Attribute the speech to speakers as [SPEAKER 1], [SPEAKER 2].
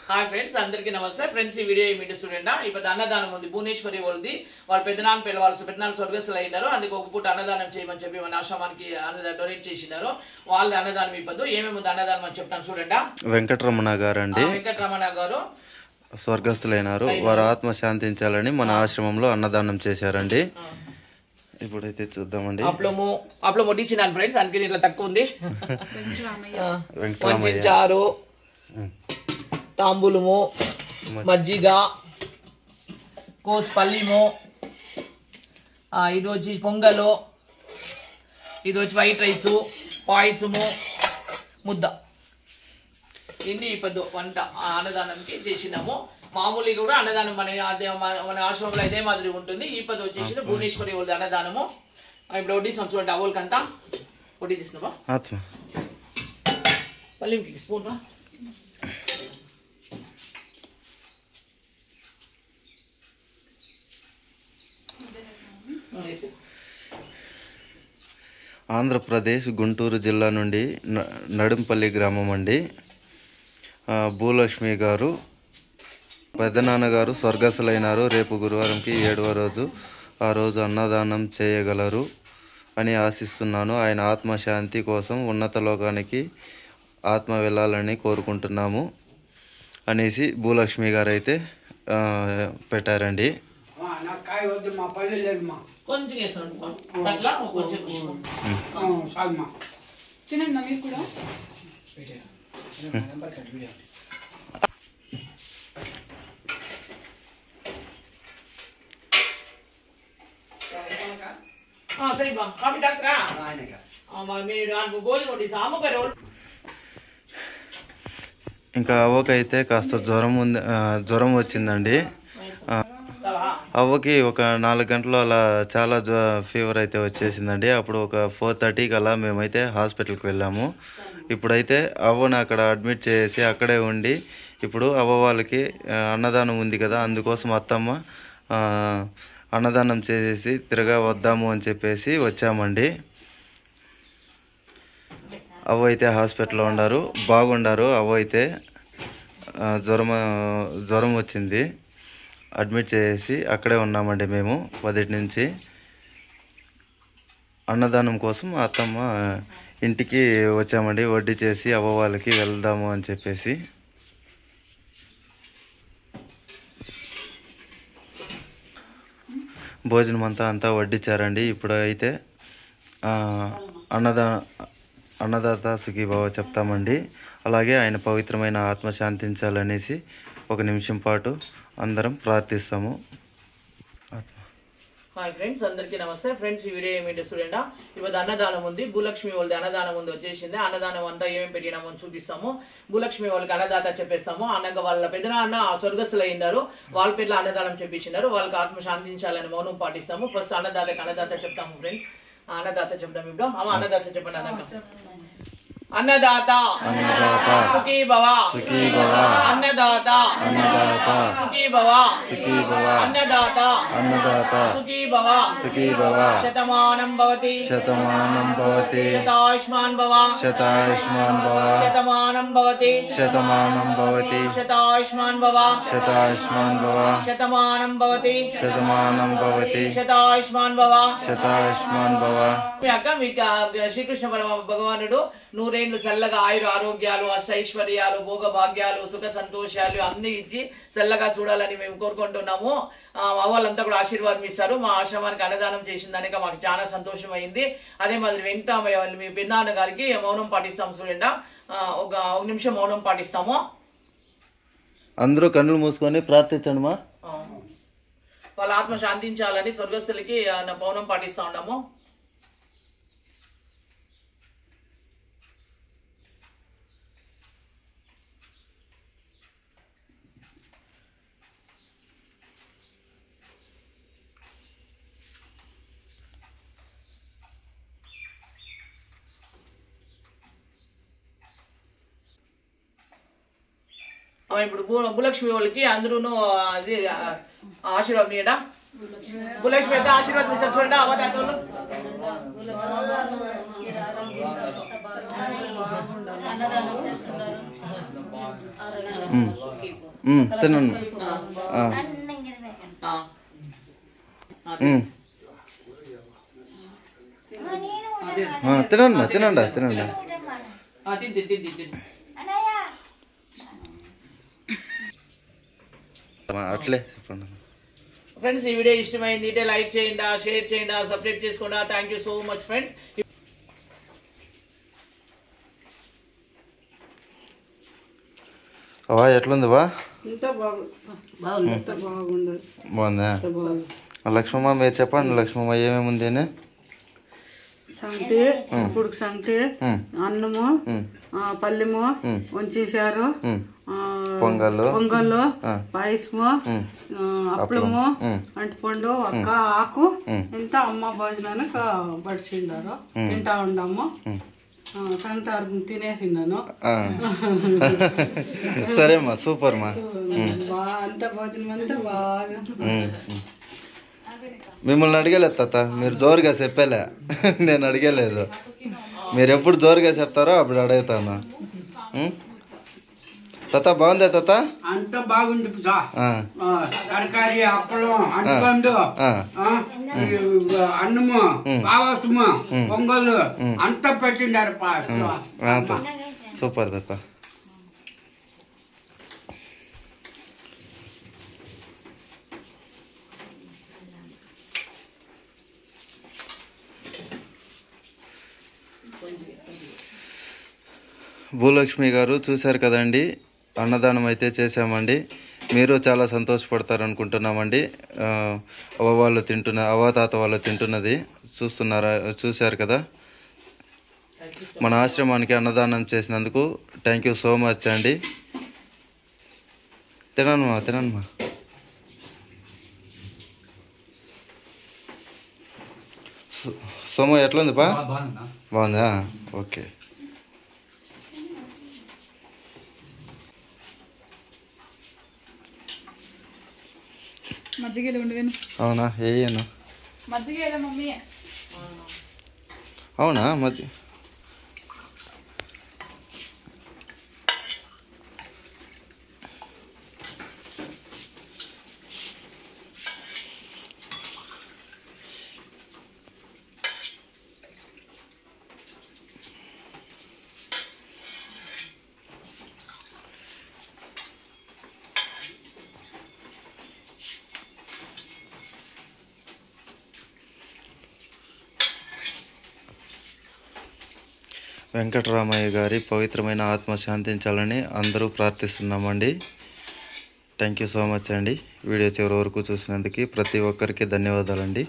[SPEAKER 1] Hi friends, అందరికీ నమస్తే friends. ఈ వీడియో ఏమిటి చూడండి. ఇప్పుడు అన్నదానం ఉంది భువనేశ్వరి వాళ్ళది. వాళ్ళ పెద్దనాన్న పెద్దనాన్న స్వర్గస్థులు అయినారు. అందుకు ఒక పూట అన్నదానం చేయమని చెప్పి మన ఆశ్రమానికి అన్నదానం డొనేట్ చేసినారు. వాళ్ళు అన్నదానం ఇవ్వద్దు. ఏమేమి అన్నదానం అని చెప్తాను చూడండి.
[SPEAKER 2] వెంకటరమణ గారు అండి,
[SPEAKER 1] వెంకటరమణ గారు
[SPEAKER 2] స్వర్గస్థులైనారు. వారు ఆత్మ శాంతించాలని మన ఆశ్రమంలో అన్నదానం చేశారండి. ఇప్పుడైతే చూద్దామండి.
[SPEAKER 1] అప్పుడు వడ్డించినాను ఫ్రెండ్స్, అందుకే ఇట్లా తక్కువ ఉంది.
[SPEAKER 2] వెంకటరామయ్య
[SPEAKER 1] తాంబూలము, మజ్జిగ, కోస్ పల్లిము, ఇది వచ్చి పొంగలు, ఇది వచ్చి వైట్ రైసు, పాయసము, ముద్ద. ఇన్ని పెద్ద వంట అన్నదానానికి చేసినాము. మామూలుగా కూడా అన్నదానం మన ఆశ్రమంలో ఇదే మాదిరి ఉంటుంది. ఈ పది వచ్చేసి భువనేశ్వరి వాళ్ళది అన్నదానము. ఇప్పుడు వడ్డిస్తాం చూడండి. అవోలకంతా వడ్డీ చేసినావా? పల్లికి స్పూన్ రా.
[SPEAKER 2] ఆంధ్రప్రదేశ్ గుంటూరు జిల్లా నుండి నడింపల్లి గ్రామం అండి. భూలక్ష్మి గారు పెద్దనాన్నగారు స్వర్గస్థులైనారు. రేపు గురువారంకి 7వ రోజు. ఆ రోజు అన్నదానం చేయగలరు అని ఆశిస్తున్నాను. ఆయన ఆత్మశాంతి కోసం ఉన్నత లోకానికి ఆత్మ వెళ్ళాలని కోరుకుంటున్నాము అనేసి భూలక్ష్మి గారు అయితే పెట్టారండి.
[SPEAKER 1] కొంచెం
[SPEAKER 3] తినండి మీరు కూడా.
[SPEAKER 1] సరే బా కాఫీ డాక్టరా మీరు గోలి సామగారు.
[SPEAKER 2] ఇంకా అవ్వకైతే కాస్త జ్వరం వచ్చిందండి. అవ్వకి ఒక 4 గంటలు అలా చాలా ఫీవర్ అయితే వచ్చేసిందండి. అప్పుడు ఒక 4:30కి అలా మేమైతే హాస్పిటల్కి వెళ్ళాము. ఇప్పుడైతే అవ్వను అక్కడ అడ్మిట్ చేసి అక్కడే ఉండి ఇప్పుడు అవ్వ వాళ్ళకి అన్నదానం ఉంది కదా, అందుకోసం అత్తమ్మ అన్నదానం చేసేసి తిరగా వద్దాము అని చెప్పేసి వచ్చామండి. అవ్వ అయితే హాస్పిటల్లో ఉన్నారు, బాగుండారు. అవ్వ అయితే జ్వరం వచ్చింది, అడ్మిట్ చేసి అక్కడే ఉన్నామండి మేము 10 నుంచి. అన్నదానం కోసం అత్తమ్మ ఇంటికి వచ్చామండి. వడ్డీ చేసి అవ్వ వాళ్ళకి వెళ్దాము అని చెప్పేసి. భోజనం అంతా వడ్డించారండి. ఇప్పుడు అయితే అన్నదాత సుఖీభావ చెప్తామండి. అలాగే ఆయన పవిత్రమైన ఆత్మ శాంతించాలనేసి 1 నిమిషం పాటు అందరం ప్రార్థిస్తాము.
[SPEAKER 1] హాయ్ ఫ్రెండ్స్, అందరికీ నమస్తే ఫ్రెండ్స్. ఈ వీడియో ఏమిటి చూడండి. ఇవాళ అన్నదానం ఉంది. భూలక్ష్మి వాళ్ళది అన్నదానం ఉంది వచ్చేసింది. అన్నదానం అంతా ఏమేమి పెట్టినామో చూపిస్తాము. భూలక్ష్మి వాళ్ళకి అన్నదాత చెప్పేస్తాము. అన్నగా వాళ్ళ పెద్దనాన్న స్వర్గస్థులు అయినారు. వాళ్ళ పేర్ల అన్నదానం చెప్పించినారు. వాళ్ళకి ఆత్మ శాంతించాలని మౌనం పాటిస్తాము. ఫస్ట్ అన్నదాత చెప్తాము ఫ్రెండ్స్. అన్నదాత చెప్తాము. ఇప్పుడు అన్నదాత చెప్పండి. అన్నదాత సుఖీ భవ, అన్నదాత సుఖీ భవ, అన్నదాత సుఖీ భవ, శతమానం భవతి శతాయుష్మాన్ భవ, శతమానం భవతి శతాయుష్మాన్ భవ, శతమానం భవతి శతాయుష్మాన్ భవ. అక్క మీకు శ్రీకృష్ణ భగవానుడు 100 ఏళ్ళు చల్లగా ఆయుర ఆరోగ్యాలు, అష్టైశ్వర్యాలు, భోగ భాగ్యాలు, సుఖ సంతోషాలు అన్ని ఇచ్చి చల్లగా చూడాలని మేము కోరుకుంటున్నాము. వాళ్ళంతా కూడా ఆశీర్వాదం ఇస్తారు. మా ఆశ్రమానికి అన్నదానం చేసిన దానికి మాకు చాలా సంతోషం అయింది. అదే మాదిరి వెంకటరామయ్య వాళ్ళు మీ పెద్దనాన్న గారికి మౌనం పాటిస్తాము చూడండి. ఒక నిమిషం మౌనం పాటిస్తాము.
[SPEAKER 2] అందరూ కన్నులు మూసుకొని ప్రార్థించండి.
[SPEAKER 1] వాళ్ళ ఆత్మ శాంతించాలని స్వర్గస్థులకి మౌనం పాటిస్తా ఉన్నాము. ఇప్పుడు భూలక్ష్మి వాళ్ళకి అందరూ అది ఆశీర్వాదం ఇయ్యడా. భూలక్ష్మి యొక్క ఆశీర్వాదం ఇస్తారు చూడండి. అవతాతలు
[SPEAKER 3] అన్నదానం చేస్తున్నారు.
[SPEAKER 2] తినండి. తినండి తినండి తినండి. అట్లే చెప్పండి.
[SPEAKER 1] ఫ్రెండ్స్, ఈ వీడియో ఇష్టమైంది అంటే లైక్ చేయండి, షేర్ చేయండి, సబ్స్క్రైబ్ చేసుకోండి. Thank you so much friends.
[SPEAKER 2] అవా ఎట్లుంది బా?
[SPEAKER 3] బాగుందా?
[SPEAKER 2] బాగుందా? లక్ష్మమ్మ మీరు చెప్పండి. లక్ష్మమ్మ ఏమేమి ఉంది అని?
[SPEAKER 3] సంగటి, పుడుకు సంగటి, అన్నము, పల్లెము, వంచేశారు, పొంగళ్ళు, పాయసము, అప్పలము, అంటిపండు, ఒక్క ఆకు ఇంత అమ్మ భోజనానికి పడిచిండారు. తింటా ఉన్నాము. సంగటి తినేసిండాను.
[SPEAKER 2] సరేమ్మా, సూపర్ మా.
[SPEAKER 3] అంత భోజనం అంతా బాగా.
[SPEAKER 2] మిమ్మల్ని అడిగలేదు తాత, మీరు జోరుగా చెప్పలే. నేను అడిగలేదు. మీరు ఎప్పుడు జోరుగా చెప్తారో అప్పుడు అడుగుతాను. తాత బాగుందా తాత?
[SPEAKER 3] అంత బాగుంది. తరకారీ, అప్పలం, అంటిపండు, అన్నము, పావసము, పొంగలు అంతా పెట్టిండారు.
[SPEAKER 2] సూపర్ తాత. భూలక్ష్మి గారు చూశారు కదండి, అన్నదానం అయితే చేసామండి. మీరు చాలా సంతోషపడతారు అనుకుంటున్నామండి. తాత వాళ్ళు తింటున్నది చూశారు కదా. మన ఆశ్రమానికి అన్నదానం చేసినందుకు థ్యాంక్ యూ సో మచ్ అండి. తినమ్మా. సోమ ఎట్లుంది బా? బాగుందా? ఓకే. అవునా? ఏను అవునా? మజ్జిగ వెంకటరామయ్య గారి పవిత్రమైన ఆత్మ శాంతించాలని అందరూ ప్రార్థిస్తున్నామండి. థ్యాంక్ యూ సో మచ్ అండి. వీడియో చివరి వరకు చూసినందుకు ప్రతి ఒక్కరికి ధన్యవాదాలండి.